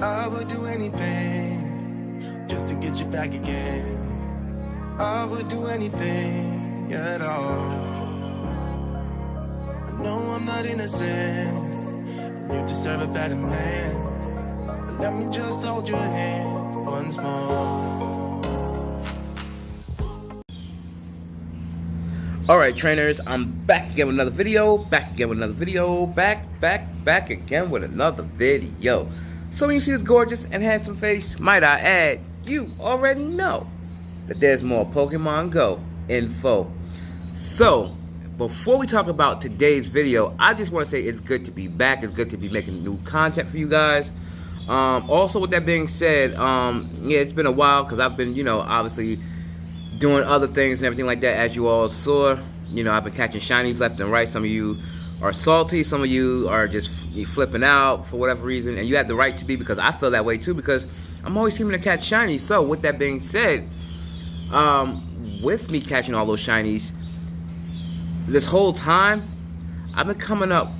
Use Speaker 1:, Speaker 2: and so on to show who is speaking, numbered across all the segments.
Speaker 1: I would do anything just to get you back again. I would do anything at all. I know I'm not innocent, and you deserve a better man. But let me just hold your hand once more.
Speaker 2: Alright trainers, I'm back again with another video, back again with another video. So when you see this gorgeous and handsome face, might I add, you already know that there's more Pokemon Go info. So, before we talk about today's video, I just want to say it's good to be back, it's good to be making new content for you guys. Also with that being said, yeah, it's been a while because I've been, obviously doing other things and everything like that, as you all saw. I've been catching shinies left and right. Some of you are salty, some of you are just flipping out for whatever reason, and you have the right to be, because I feel that way too, because I'm always seeming to catch shinies. So with that being said, with me catching all those shinies, this whole time, I've been coming up,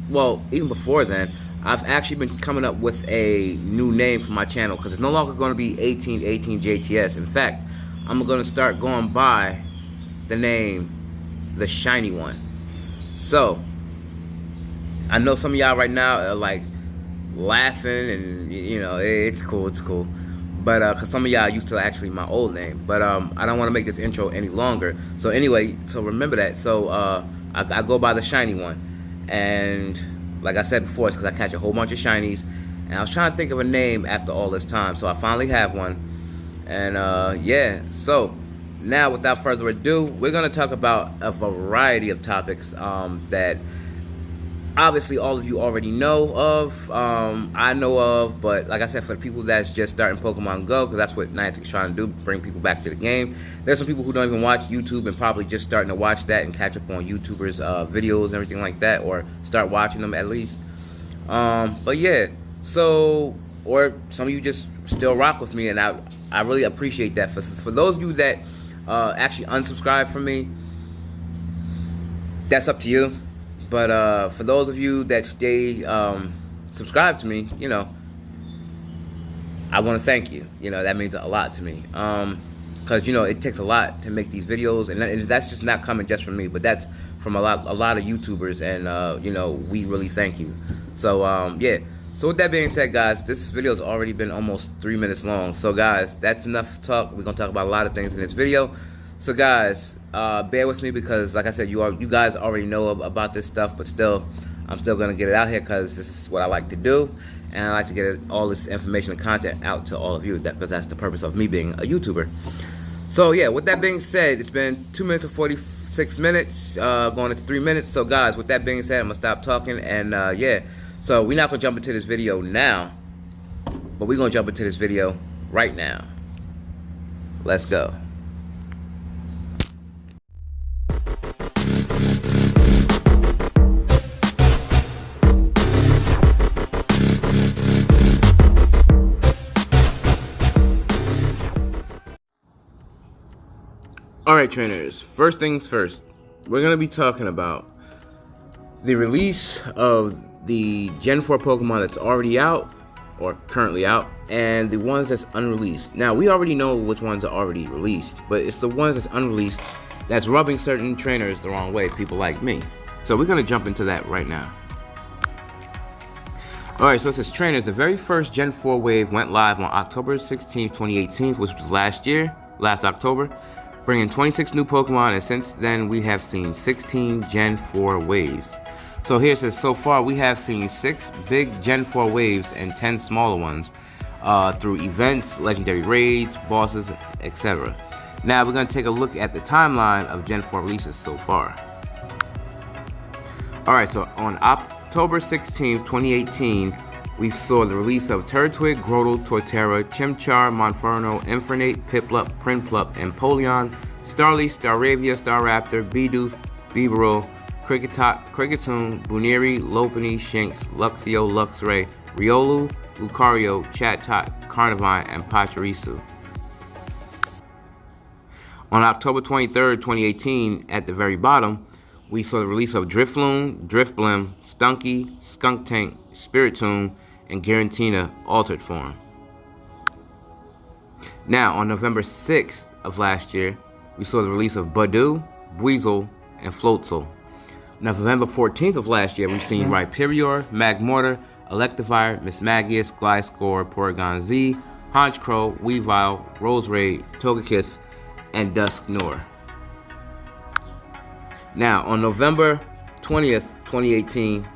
Speaker 2: well, even before then, I've actually been coming up with a new name for my channel, because it's no longer going to be 1818 JTS. In fact, I'm going to start going by the name The Shiny One. So, I know some of y'all right now are like laughing, and it's cool. But because some of y'all used to actually my old name, but I don't want to make this intro any longer. So anyway, so remember that. So I go by The Shiny One, and like I said before, it's because I catch a whole bunch of shinies, and I was trying to think of a name after all this time, so I finally have one. And yeah, so now without further ado, we're going to talk about a variety of topics that obviously all of you already know of, I know of, but like I said, for the people that's just starting Pokemon Go, because that's what Niantic's trying to do, bring people back to the game. There's some people who don't even watch YouTube and probably just starting to watch that and catch up on YouTubers' videos and everything like that, or start watching them at least. But yeah, so, or some of you just still rock with me, and I really appreciate that. For those of you that actually unsubscribe from me, that's up to you. But for those of you that stay subscribed to me, I want to thank you. That means a lot to me. Because it takes a lot to make these videos, and that's just not coming just from me, but that's from a lot of YouTubers, and we really thank you. So yeah. So with that being said, guys, this video has already been almost 3 minutes long. So guys, that's enough talk. We're gonna talk about a lot of things in this video. So guys, bear with me, because like I said, you guys already know about this stuff, but still, I'm still gonna get it out here because this is what I like to do, and I like to get all this information and content out to all of you, because that's the purpose of me being a YouTuber. So yeah, with that being said, it's been 2 minutes and 46 minutes, going into 3 minutes. So guys, with that being said, I'm gonna stop talking, and yeah. So we're not going to jump into this video now, but we're going to jump into this video right now. Let's go. Alright trainers, first things first, we're going to be talking about the release of the Gen 4 Pokemon that's already out, or currently out, and the ones that's unreleased. Now, we already know which ones are already released, but it's the ones that's unreleased that's rubbing certain trainers the wrong way, people like me. So we're going to jump into that right now. Alright, so it says trainers, the very first Gen 4 wave went live on October 16, 2018, which was last October, bringing 26 new Pokemon, and since then we have seen 16 Gen 4 waves. So here it says, so far we have seen 6 big Gen 4 waves and 10 smaller ones through events, legendary raids, bosses, etc. Now we're going to take a look at the timeline of Gen 4 releases so far. Alright, so on October 16, 2018, we saw the release of Turtwig, Grotle, Torterra, Chimchar, Monferno, Infernape, Piplup, Prinplup, Empoleon, Starly, Staravia, Staraptor, Bidoof, Bibarel, Kricketune, Buniri, Lopunny, Shinx, Luxio, Luxray, Riolu, Lucario, Chatot, Carnivine, and Pachirisu. On October 23rd, 2018, at the very bottom, we saw the release of Drifloon, Drifblim, Stunky, Skunktank, Spiritomb, and Giratina altered form. Now, on November 6th of last year, we saw the release of Budew, Weasel, and Floatzel. November 14th of last year, we've seen Rhyperior, Magmortar, Electivire, Mismagius, Gliscor, Porygon Z, Honchkrow, Weavile, Roserade, Togekiss, and Dusknoir. Now, on November 20th, 2018,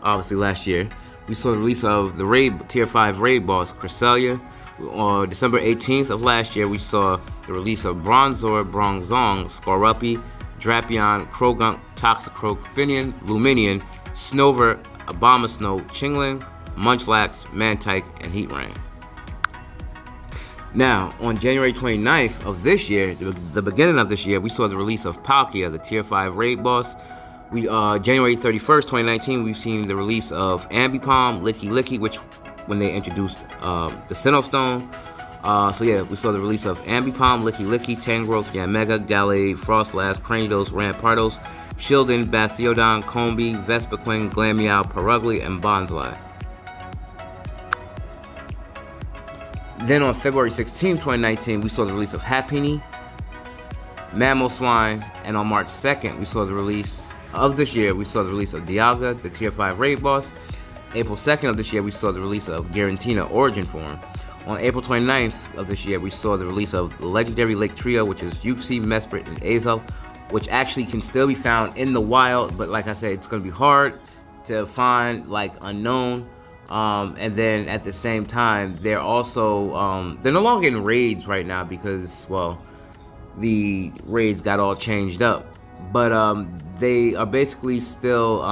Speaker 2: obviously last year, we saw the release of the Tier 5 Raid Boss, Cresselia. On December 18th of last year, we saw the release of Bronzor, Bronzong, Skorupi, Drapion, Krogunk, Toxicroak, Finian, Luminion, Snover, Abomasnow, Chingling, Munchlax, Mantike, and Heatran. Now, on January 29th of this year, the beginning of this year, we saw the release of Palkia, the Tier 5 Raid Boss. January 31st, 2019, we've seen the release of Ambipom, Licky, which when they introduced the Sinnoh Stone. So yeah, we saw the release of Ambipom, Licky, Tangrowth, Yanmega, Gallade, Frostlass, Cranidos, Rampardos, Shieldon, Bastiodon, Combee, Vespiquen, Glameow, Purugly, and Bonsly. Then on February 16, 2019, we saw the release of Happiny, Mamoswine, and on March 2nd, we saw the release of this year, we saw the release of Dialga, the Tier 5 Raid Boss. April 2nd of this year, we saw the release of Giratina Origin Form. On April 29th of this year, we saw the release of the legendary Lake Trio, which is Uxie, Mesprit, and Azelf, which actually can still be found in the wild, but like I said, it's going to be hard to find, like, unknown. And then at the same time, they're also, they're no longer in raids right now because, well, the raids got all changed up. But they are basically still,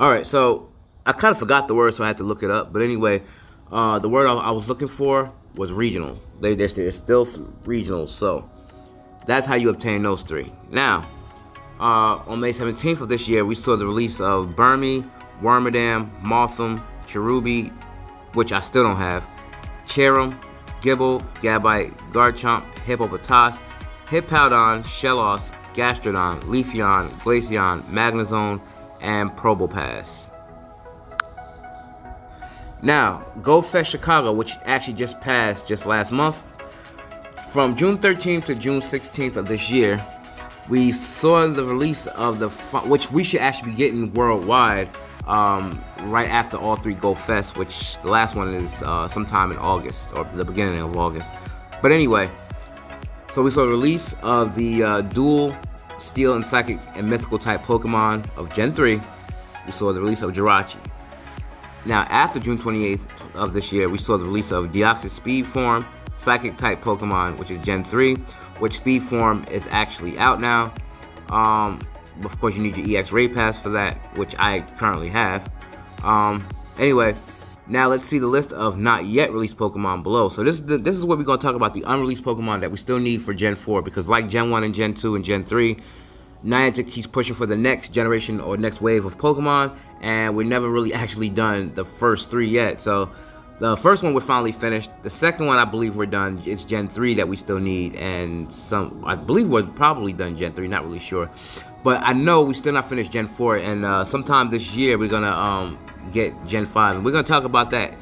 Speaker 2: Alright, so I kind of forgot the word, so I had to look it up. But anyway, the word I was looking for was regional. They're still regional, so that's how you obtain those three. Now, on May 17th of this year, we saw the release of Burmy, Wormadam, Mothim, Cherubi, which I still don't have, Cherum, Gibble, Gabite, Garchomp, Hippopotas, Hippowdon, Shellos, Gastrodon, Leafeon, Glaceon, Magnezone, and Probopass. Now, Go Fest Chicago, which actually just passed just last month, from June 13th to June 16th of this year, we saw the release of which we should actually be getting worldwide right after all three Go Fest, which the last one is sometime in August, or the beginning of August. But anyway, so we saw the release of the dual Steel and Psychic and Mythical type Pokemon of Gen 3. We saw the release of Jirachi. Now, after June 28th of this year, we saw the release of Deoxys Speed Form, Psychic type Pokemon, which is Gen 3, which Speed Form is actually out now. Of course, you need your EX Raid Pass for that, which I currently have. Anyway, now let's see the list of not yet released Pokemon below. So this is what we're going to talk about, the unreleased Pokemon that we still need for Gen 4, because like Gen 1 and Gen 2 and Gen 3, Niantic keeps pushing for the next generation or next wave of Pokemon, and we're never really actually done the first three yet. So the first one we're finally finished. The second one, I believe we're done. It's Gen 3 that we still need, and I believe we're probably done Gen 3, not really sure. But I know we still not finished Gen 4, and sometime this year we're gonna get Gen 5, and we're gonna talk about that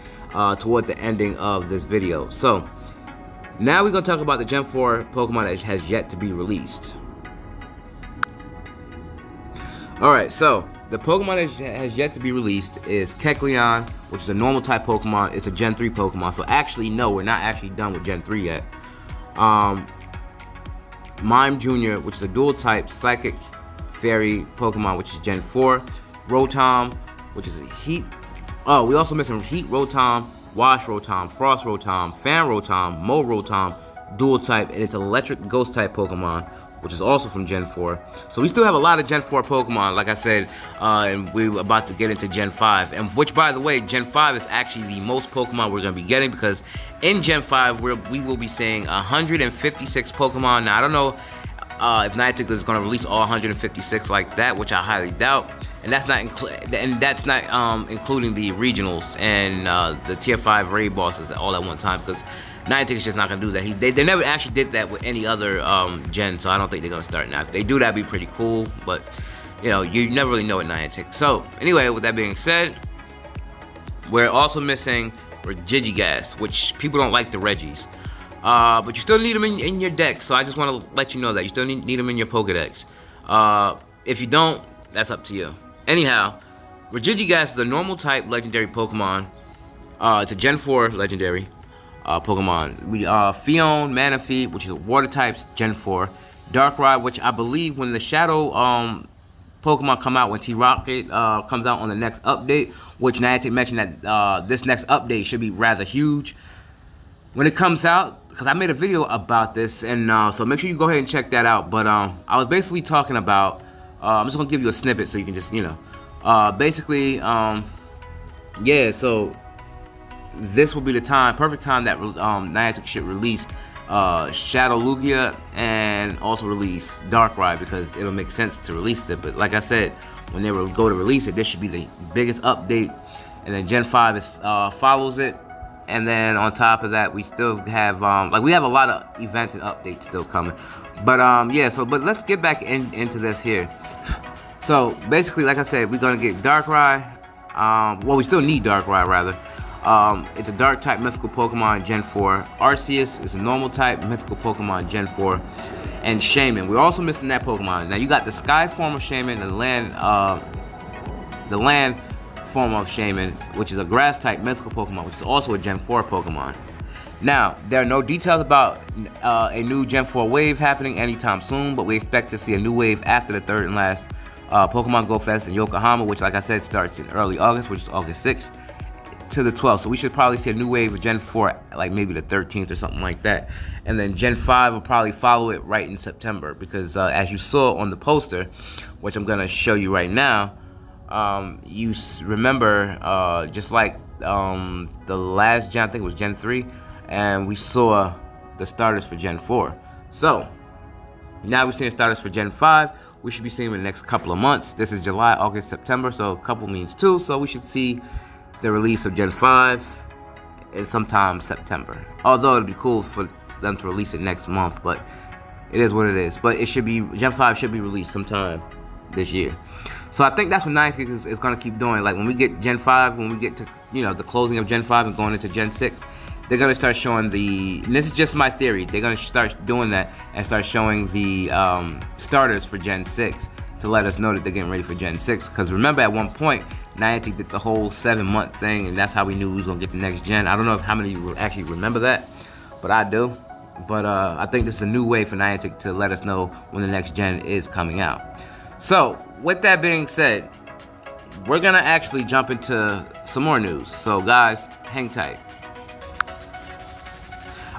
Speaker 2: toward the ending of this video. So now we're gonna talk about the Gen 4 Pokemon that has yet to be released. Alright, so the Pokemon that has yet to be released is Kecleon, which is a normal type Pokemon. It's a Gen 3 Pokemon. So actually, no, we're not actually done with Gen 3 yet. Mime Jr., which is a dual type Psychic Fairy Pokemon, which is Gen 4. Rotom, which is a Heat. Oh, we also missing Heat Rotom, Wash Rotom, Frost Rotom, Fan Rotom, Mo Rotom, dual type, and it's an Electric Ghost type Pokemon, which is also from Gen 4. So we still have a lot of Gen 4 Pokemon, like I said, and we're about to get into Gen 5. And which, by the way, Gen 5 is actually the most Pokemon we're going to be getting, because in Gen 5, we will be seeing 156 Pokemon. Now, I don't know if Niantic is going to release all 156 like that, which I highly doubt. And that's not including the regionals and the Tier 5 raid bosses all at one time, because Niantic is just not gonna do that. They never actually did that with any other gen, so I don't think they're gonna start now. If they do, that'd be pretty cool, but you know, you never really know with Niantic. So anyway, with that being said, we're also missing Regigigas, which people don't like the Regis. But you still need them in your deck, so I just want to let you know that you still need them in your Pokedex. If you don't, that's up to you. Anyhow, Regigigas is a normal type legendary Pokemon. It's a Gen 4 legendary Pokemon. Fion, Manaphy, which is a water types, Gen 4. Darkrai, which I believe when the Shadow Pokemon come out, when T-Rocket comes out on the next update, which Niantic mentioned that this next update should be rather huge when it comes out, because I made a video about this, and so make sure you go ahead and check that out. But I was basically talking about, I'm just gonna give you a snippet so you can just, you know, basically, yeah. So this will be the time, perfect time that Niantic should release Shadow Lugia and also release Darkrai, because it'll make sense to release it. But like I said, when they will go to release it, this should be the biggest update, and then Gen 5 is, follows it. And then on top of that, we still have like we have a lot of events and updates still coming. But yeah, so but let's get back into this here. So basically, like I said, we're gonna get Darkrai. Well, we still need Darkrai rather. It's a dark type mythical Pokemon Gen 4. Arceus is a normal type mythical Pokemon Gen 4. And Shaman, we're also missing that Pokemon. Now you got the Sky form of Shaman and the land form of Shaman, which is a grass type mythical Pokemon, which is also a Gen 4 Pokemon. Now, there are no details about a new Gen 4 wave happening anytime soon, but we expect to see a new wave after the third and last Pokemon Go Fest in Yokohama, which, like I said, starts in early August, which is August 6th to the 12th. So we should probably see a new wave of Gen 4, like maybe the 13th or something like that. And then Gen 5 will probably follow it right in September, because as you saw on the poster, which I'm going to show you right now, you remember just like the last gen, I think it was Gen 3, and we saw the starters for Gen 4. So now we're seeing starters for Gen 5. We should be seeing them in the next couple of months. This is July, August, September, so a couple means two. So we should see the release of Gen 5 in sometime September. Although it'd be cool for them to release it next month, but it is what it is. But it should be, Gen 5 should be released sometime this year. So I think that's what Niantic is going to keep doing. Like when we get Gen 5, when we get to, you know, the closing of Gen 5 and going into Gen 6, they're going to start showing and this is just my theory, they're going to start doing that and start showing the starters for Gen 6 to let us know that they're getting ready for Gen 6. Because remember, at one point, Niantic did the whole 7-month thing, and that's how we knew we was going to get the next gen. I don't know how many of you actually remember that, but I do. But I think this is a new way for Niantic to let us know when the next gen is coming out. So, with that being said, we're going to actually jump into some more news. So, guys, hang tight.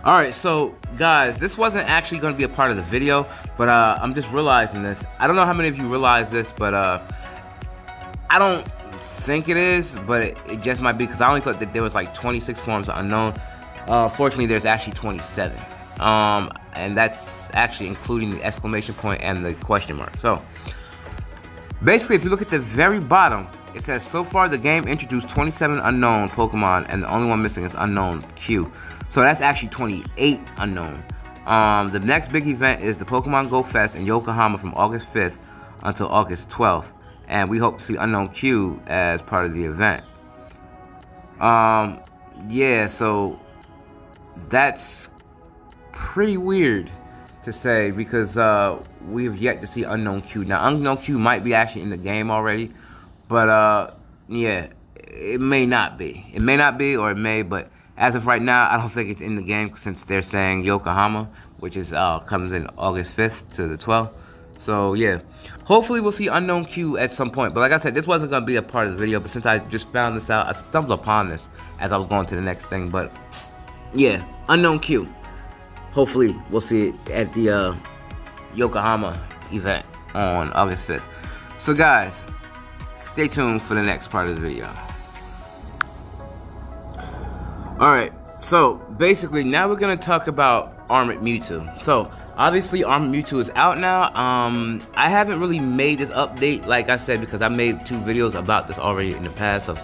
Speaker 2: Alright, so, guys, this wasn't actually going to be a part of the video, but I'm just realizing this. I don't know how many of you realize this, but I don't think it is, but it just might be, because I only thought that there was like 26 forms of unknown. Fortunately, there's actually 27. And that's actually including the exclamation point and the question mark. So, basically, if you look at the very bottom, it says, so far the game introduced 27 unknown Pokemon, and the only one missing is Unknown Q. So that's actually 28 unknown. The next big event is the Pokemon Go Fest in Yokohama from August 5th until August 12th. And we hope to see Unknown Q as part of the event. Yeah, so that's pretty weird to say, because we have yet to see Unknown Q. Now, Unknown Q might be actually in the game already, but yeah, it may not be. It may not be, or it may, but as of right now, I don't think it's in the game, since they're saying Yokohama, which is comes in August 5th to the 12th. So yeah, hopefully we'll see Unknown Q at some point. But like I said, this wasn't going to be a part of the video, but since I just found this out, I stumbled upon this as I was going to the next thing. But yeah, Unknown Q. Hopefully we'll see it at the Yokohama event on August 5th. So guys, stay tuned for the next part of the video. Alright, so basically now we're going to talk about Armored Mewtwo. So obviously Armored Mewtwo is out now. I haven't really made this update, like I said, because I made 2 videos about this already in the past. So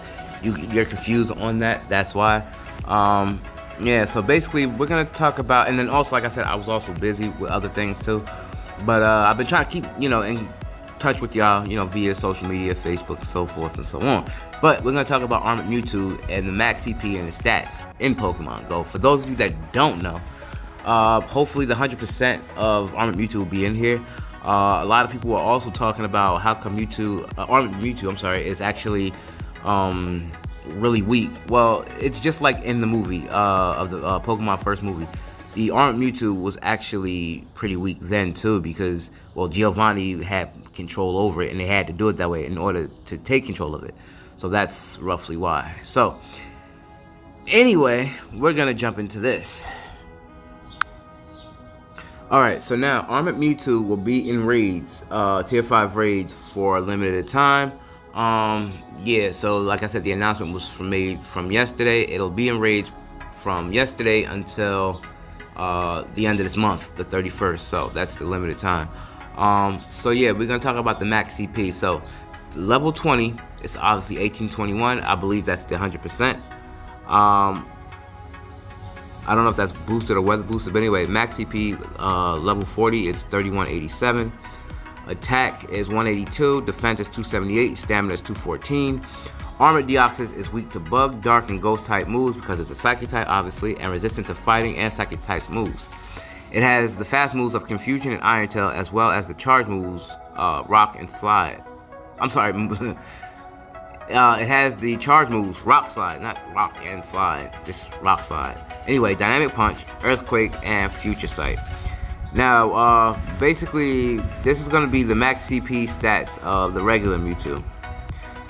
Speaker 2: you're confused on that, that's why. yeah, so basically we're gonna talk about, and then also, like I said, I was also busy with other things too, but I've been trying to keep, in touch with y'all, via social media, Facebook, and so forth and so on. But we're gonna talk about Armored Mewtwo and the max CP and the stats in Pokemon Go. For those of you that don't know, hopefully the 100% of Armored Mewtwo will be in here. A lot of people are also talking about how come Armored Mewtwo, is actually really weak. Well, it's just like in the movie of the Pokemon first movie. The Armored Mewtwo was actually pretty weak then too, because Giovanni had control over it, and they had to do it that way in order to take control of it. So that's roughly why. So anyway, we're gonna jump into this. Alright, so now Armored Mewtwo will be in raids, tier 5 raids for a limited time. Yeah, so like I said, the announcement was made from yesterday. It'll be in raids from yesterday until the end of this month, the 31st. So that's the limited time. So yeah, we're gonna talk about the max CP. So level 20, it's obviously 1821. I believe that's the 100%. I don't know if that's boosted or weather boosted, but anyway, max CP level 40, it's 3187. Attack is 182, defense is 278, stamina is 214. Armored Deoxys is weak to bug, dark, and ghost type moves because it's a psychic type, obviously, and resistant to fighting and psychic types moves. It has the fast moves of Confusion and Iron Tail, as well as the charge moves Rock and Slide. I'm sorry, it has the charge moves Rock Slide, not Rock and Slide, just Rock Slide. Anyway, Dynamic Punch, Earthquake, and Future Sight. Now, basically, this is going to be the max CP stats of the regular Mewtwo.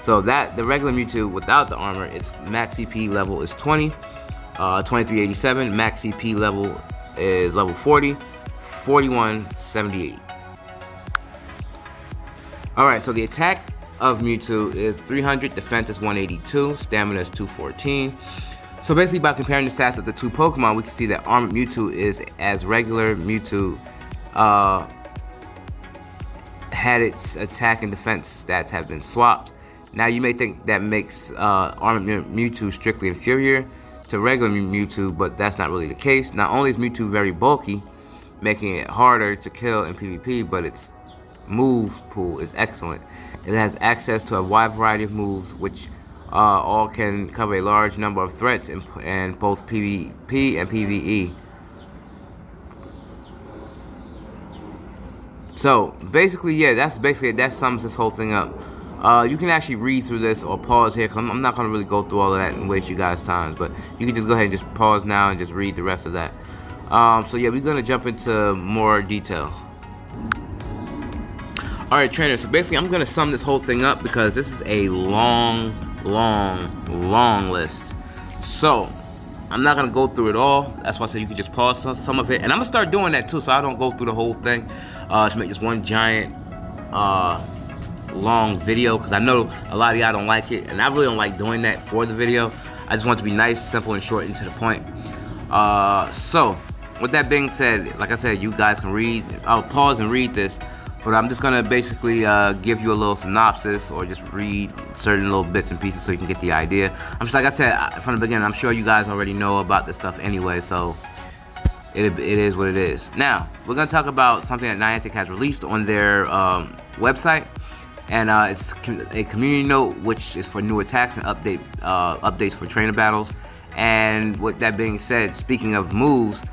Speaker 2: So the regular Mewtwo without the armor, its max CP level is 20, 2387. Max CP level is level 40, 4178. Alright, so the attack of Mewtwo is 300, defense is 182, stamina is 214. So basically, by comparing the stats of the two Pokemon, we can see that Armored Mewtwo is as regular Mewtwo had its attack and defense stats have been swapped. Now you may think that makes Armored Mewtwo strictly inferior to regular Mewtwo, but that's not really the case. Not only is Mewtwo very bulky, making it harder to kill in PvP, but its move pool is excellent. It has access to a wide variety of moves, which all can cover a large number of threats in both PvP and PvE. So basically, yeah, that sums this whole thing up. You can actually read through this or pause here, because I'm not going to really go through all of that and waste you guys' time, but you can just go ahead and just pause now and just read the rest of that. So yeah, we're going to jump into more detail. Alright, trainers, so basically I'm going to sum this whole thing up because this is a long list. So I'm not going to go through it all. That's why I said you can just pause some of it. And I'm going to start doing that too, so I don't go through the whole thing to make this one giant long video, because I know a lot of y'all don't like it, and I really don't like doing that for the video. I just want it to be nice, simple, and short and to the point. So with that being said, like I said, you guys can read. I'll pause and read this, but I'm just gonna basically give you a little synopsis or just read certain little bits and pieces so you can get the idea. I'm just, like I said from the beginning, I'm sure you guys already know about this stuff anyway, so it is what it is. Now we're gonna talk about something that Niantic has released on their website, and it's a community note which is for new attacks and updates for trainer battles. And with that being said, speaking of moves,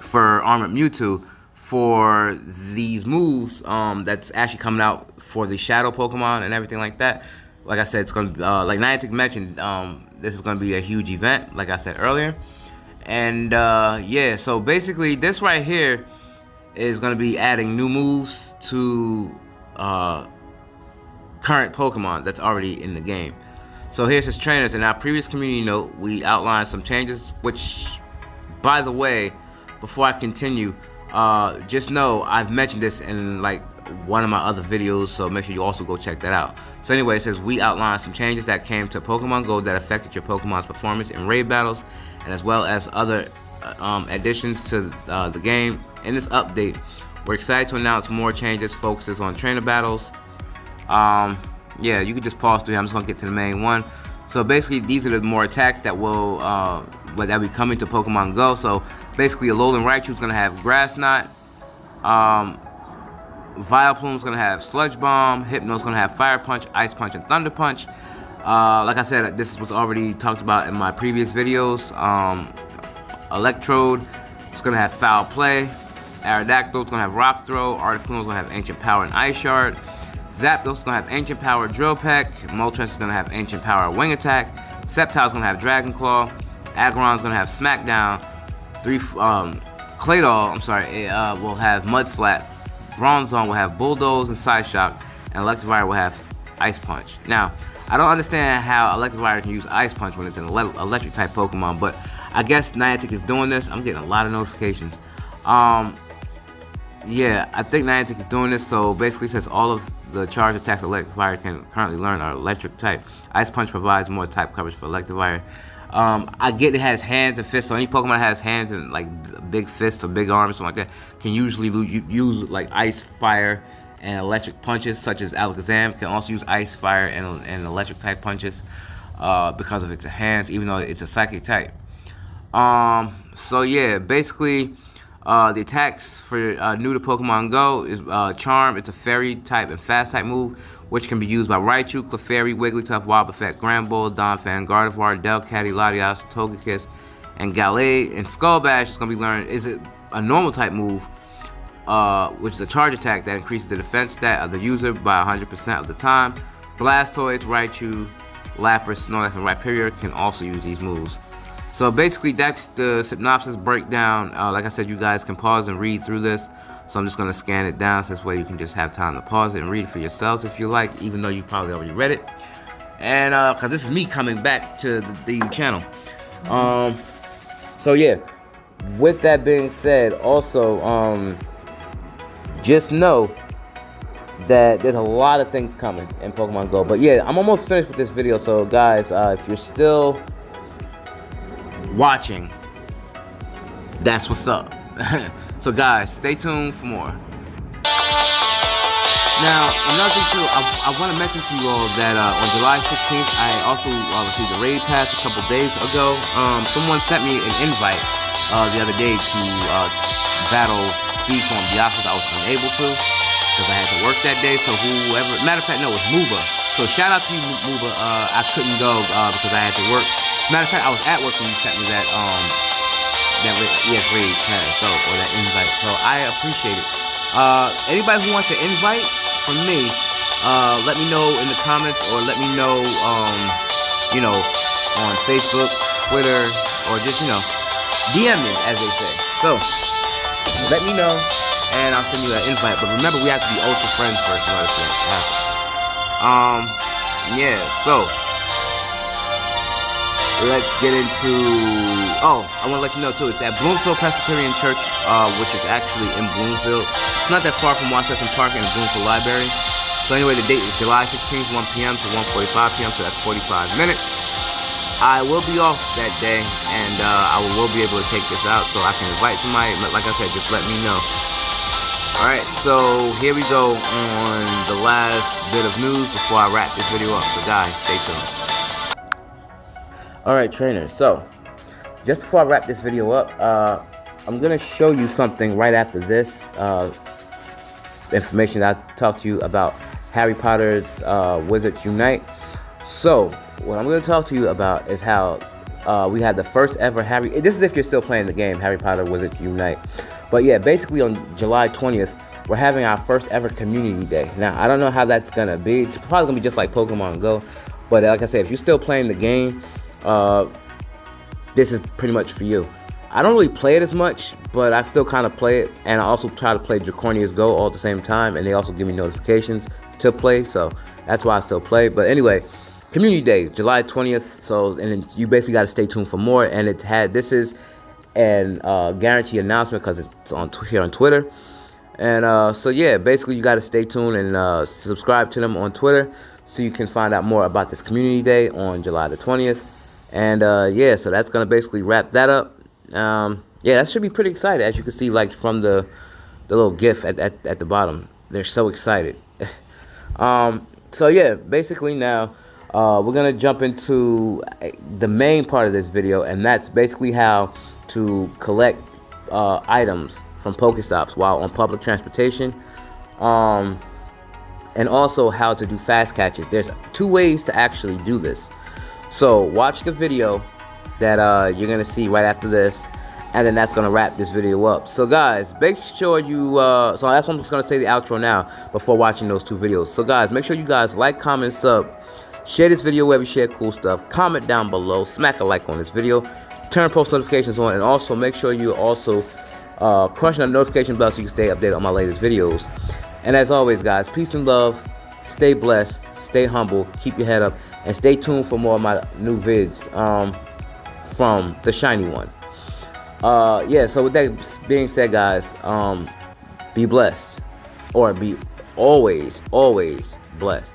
Speaker 2: for Armored Mewtwo, for these moves that's actually coming out for the Shadow Pokemon and everything like that, like I said, it's going to be, like Niantic mentioned, this is going to be a huge event, like I said earlier. And yeah, so basically this right here is going to be adding new moves to current Pokemon that's already in the game. So here's his trainers. In our previous community note, we outlined some changes, which, by the way, before I continue, just know I've mentioned this in like one of my other videos, so make sure you also go check that out. So anyway, it says we outlined some changes that came to Pokemon Go that affected your Pokemon's performance in raid battles, and as well as other additions to the game. In this update, we're excited to announce more changes focuses on trainer battles. Yeah, you can just pause through here. I'm just gonna get to the main one. So So basically, these are the more attacks that will that be coming to Pokemon Go. So basically, a Alolan Raichu is gonna have Grass Knot. Vileplume is gonna have Sludge Bomb. Hypno is gonna have Fire Punch, Ice Punch, and Thunder Punch. Like I said, this was already talked about in my previous videos. Electrode is gonna have Foul Play. Aerodactyl is gonna have Rock Throw. Articuno is gonna have Ancient Power and Ice Shard. Zapdos is gonna have Ancient Power, Drill Peck. Moltres is gonna have Ancient Power, Wing Attack. Sceptile is gonna have Dragon Claw. Aggron is gonna have Smackdown. Claydol, will have Mud Slap. Bronzong will have Bulldoze and Side Shock. And Electivire will have Ice Punch. Now, I don't understand how Electivire can use Ice Punch when it's an electric type Pokemon, but I guess Niantic is doing this. I'm getting a lot of notifications. Yeah, I think Niantic is doing this, so basically says all of the charge attacks Electivire can currently learn are electric type. Ice Punch provides more type coverage for Electivire. I get it has hands and fists, so any Pokemon that has hands and like big fists or big arms, something like that, can usually use like Ice, Fire, and electric punches, such as Alakazam can also use Ice, Fire, and electric type punches because of its hands, even though it's a psychic type. So yeah, basically, the attacks for new to Pokemon Go is Charm. It's a Fairy type and Fast type move, which can be used by Raichu, Clefairy, Wigglytuff, Wobbuffet, Granbull, Donphan, Gardevoir, Delcatty, Latias, Togekiss, and Gallade. And Skull Bash is going to be learned. Is it a normal type move, which is a charge attack that increases the defense stat of the user by 100% of the time. Blastoise, Raichu, Lapras, Snorlax, and Rhyperior can also use these moves. So basically, that's the synopsis breakdown. Like I said, you guys can pause and read through this. So I'm just going to scan it down, so this way you can just have time to pause it and read it for yourselves if you like, even though you probably already read it. And because this is me coming back to the channel. So yeah, with that being said, also just know that there's a lot of things coming in Pokemon Go. But yeah, I'm almost finished with this video. So guys, if you're still watching, that's what's up. So guys, stay tuned for more. Now, another thing too, I want to mention to you all that on July 16th, I also received a raid pass a couple days ago. Someone sent me an invite the other day to battle Speedform Deoxys. I was unable to because I had to work that day. So whoever, matter of fact, no, it was Muba. So shout out to you, Muba. I couldn't go because I had to work. Matter of fact, I was at work when you sent me that raid pass, or that invite. So I appreciate it. Anybody who wants an invite from me, let me know in the comments, or let me know, on Facebook, Twitter, or just, DM me, as they say. So, let me know, and I'll send you an invite. But remember, we have to be ultra friends first in order for that to happen. Yeah, so let's get into, I want to let you know too, it's at Bloomfield Presbyterian Church, which is actually in Bloomfield. It's not that far from Washington Park and the Bloomfield Library. So anyway, the date is July 16th, 1 p.m. to 1:45 p.m., so that's 45 minutes. I will be off that day, and I will be able to take this out, so I can invite somebody. Like I said, just let me know. Alright, so here we go on the last bit of news before I wrap this video up. So guys, stay tuned. Alright, trainers, so just before I wrap this video up, I'm going to show you something right after this information that I talked to you about Harry Potter's Wizards Unite. So, what I'm going to talk to you about is how we had the first ever this is if you're still playing the game, Harry Potter Wizards Unite. But yeah, basically on July 20th, we're having our first ever community day. Now, I don't know how that's going to be. It's probably going to be just like Pokemon Go. But like I said, if you're still playing the game, this is pretty much for you. I don't really play it as much, but I still kind of play it, and I also try to play Dracornia's Go all at the same time, and they also give me notifications to play, so that's why I still play. But anyway, Community Day, July 20th, so, and then you basically got to stay tuned for more, and this is an guaranteed announcement because it's here on Twitter, and so yeah, basically you got to stay tuned and subscribe to them on Twitter so you can find out more about this Community Day on July the 20th. And yeah, so that's gonna basically wrap that up. Yeah, that should be pretty excited, as you can see, like from the little GIF at the bottom. They're so excited. So yeah, basically now, we're gonna jump into the main part of this video, and that's basically how to collect items from Pokestops while on public transportation, and also how to do fast catches. There's 2 ways to actually do this. So watch the video that you're gonna see right after this, and then that's gonna wrap this video up. So guys, make sure you so that's what I'm just gonna say the outro now before watching those 2 videos. So guys, make sure you guys like, comment, sub, share this video wherever you share cool stuff, comment down below, smack a like on this video, turn post notifications on, and also make sure you also crushing the notification bell so you can stay updated on my latest videos. And as always guys, peace and love, stay blessed, stay humble, keep your head up, and stay tuned for more of my new vids from the shiny one. Yeah, so with that being said guys, be blessed, or be always blessed.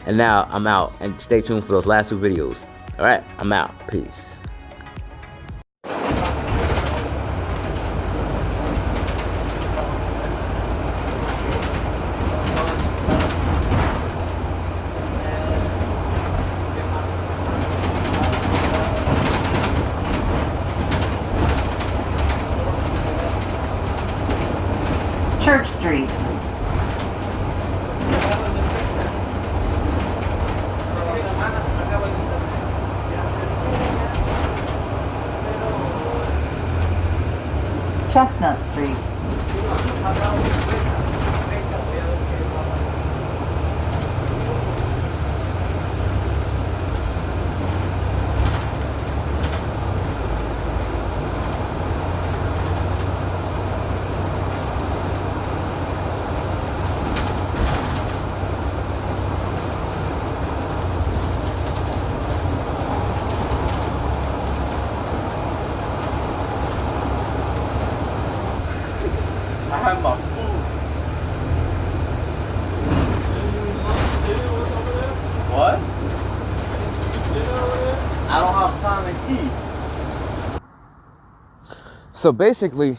Speaker 2: And now I'm out, and stay tuned for those last 2 videos. Alright, I'm out. Peace.
Speaker 3: Church Street. Chestnut Street.
Speaker 4: I have my food. What? I don't have time to keep.
Speaker 2: So basically,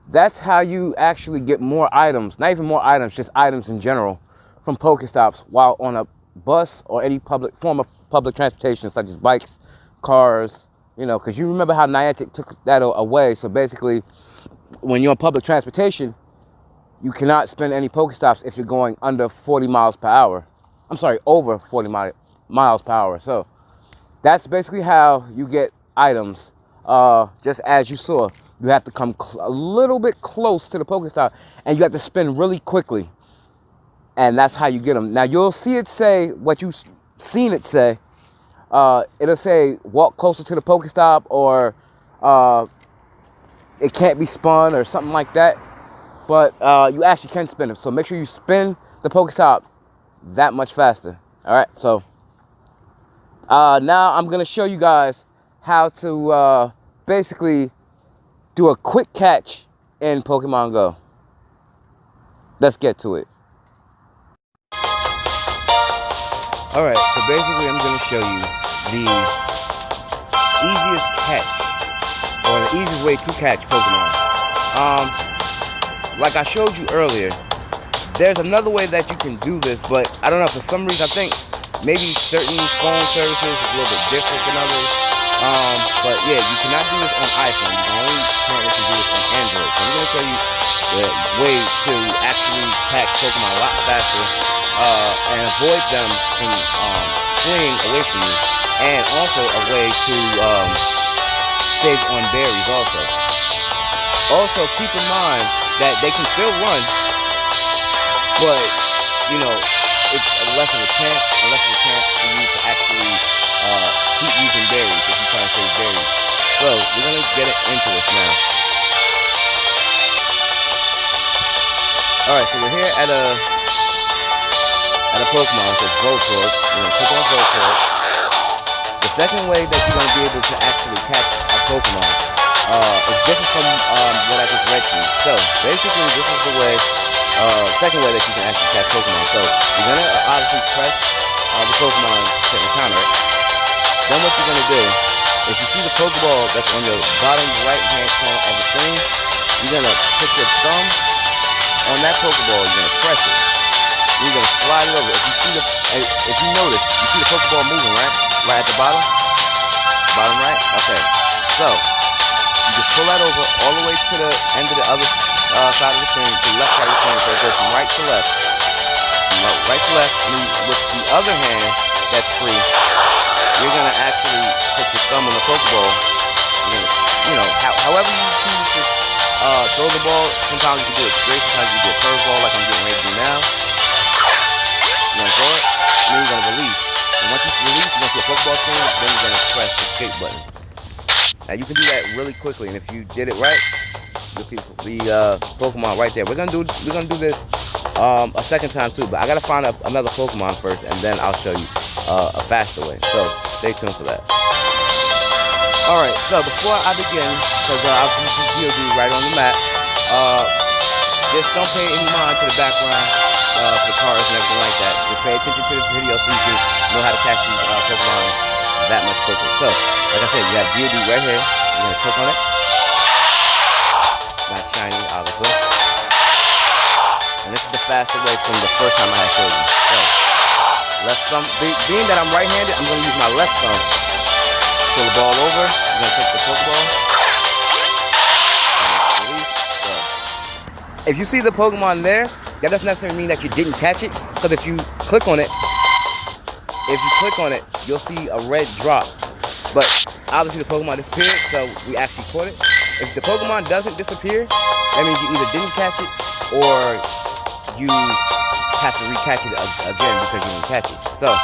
Speaker 2: that's how you actually get more items, not even more items, just items in general, from Pokestops while on a bus or any form of public transportation, such as bikes, cars, you know, because you remember how Niantic took that away. So basically, when you're on public transportation, you cannot spend any Pokestops if you're going under 40 miles per hour. I'm sorry, over 40 miles per hour. So that's basically how you get items. Just as you saw, you have to come a little bit close to the Pokestop, and you have to spin really quickly. And that's how you get them. Now you'll see it say what you've seen it say. It'll say walk closer to the Pokestop, or it can't be spun, or something like that. But you actually can spin it. So make sure you spin the Pokestop that much faster. Alright, so now I'm going to show you guys how to basically do a quick catch in Pokemon Go. Let's get to it. Alright, so basically I'm going to show you the easiest catch, or the easiest way to catch Pokemon. Like I showed you earlier, there's another way that you can do this, but I don't know, for some reason I think maybe certain phone services is a little bit different than others. But yeah, you cannot do this on iPhone. You only currently can do this on Android. So I'm going to show you the way to actually catch Pokemon a lot faster, and avoid them from fleeing away from you, and also a way to save on berries also. Also, keep in mind that they can still run, but, you know, it's less of a chance for you to actually keep using berries if you try to save berries. So, we're going to get into this now. Alright, so we're here at a Pokemon. It says Voltorb. We're going to click on Voltorb. The second way that you're going to be able to actually catch a Pokemon is different from what I just read to you. So basically, this is the way, second way that you can actually catch Pokemon. So you're going to obviously press the Pokemon to encounter it. Then what you're going to do is, you see the Pokeball that's on the bottom right hand corner of the screen, you're going to put your thumb on that Pokeball, you're going to press it. And you're gonna slide it over. If you notice, you see the Pokeball moving, right? Right at the bottom? Bottom right? Okay. So, you just pull that over all the way to the end of the other side of the screen, to the left side of the screen. So it goes from right to left. From right to left. And then with the other hand that's free, you're gonna actually put your thumb on the Pokeball. You're gonna, you know, however you choose to throw the ball. Sometimes you can do it straight, sometimes you can do a curveball like I'm getting ready to do now. You're gonna throw it, and then you're gonna release. And once you release, you're gonna see a Pokeball screen, then you're gonna press the escape button. Now you can do that really quickly, and if you did it right, you'll see the Pokemon right there. We're gonna do this a second time too, but I gotta find another Pokemon first, and then I'll show you a faster way. So stay tuned for that. Alright, so before I begin, because obviously you see GeoD right on the map, just don't pay any mind to the background for the cars and everything like that. Just pay attention to this video so you can know how to catch these Pokemon that much quicker. So, like I said, you have GeoD right here. You're going to click on it. It's not shiny, obviously. And this is the faster way from the first time I had showed you. So, left thumb, being that I'm right-handed, I'm going to use my left thumb. Pull the ball over. You're going to take the Pokeball. Release. So, if you see the Pokemon there, that doesn't necessarily mean that you didn't catch it. Because if you click on it, you'll see a red drop. But obviously the Pokemon disappeared, so we actually caught it. If the Pokemon doesn't disappear, that means you either didn't catch it or you have to re-catch it again because you didn't catch it. So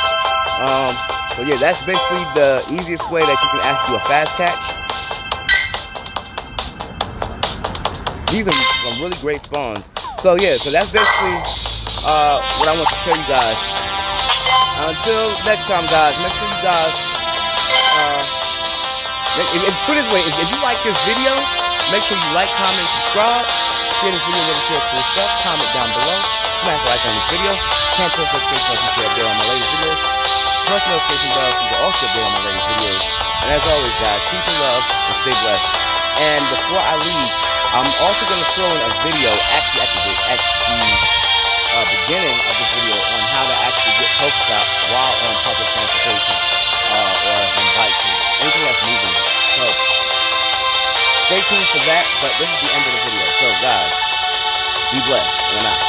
Speaker 2: yeah, that's basically the easiest way that you can actually do a fast catch. These are some really great spawns. So yeah, so that's basically what I want to show you guys. Until next time, guys, make sure you guys, put it this way, if you like this video, make sure you like, comment, subscribe, share this video with your cool stuff, comment down below, smash like on this video, turn post notifications so you can update on my latest videos, press notification bell so you can also update on my latest videos. And as always, guys, peace and love, and stay blessed. And before I leave, I'm also going to throw in a video, actually at the beginning of this video, on how to actually get Pokéstops while on public transportation, or on bikes, anything that's moving. So, stay tuned for that, but this is the end of the video. So guys, be blessed, and I'm out.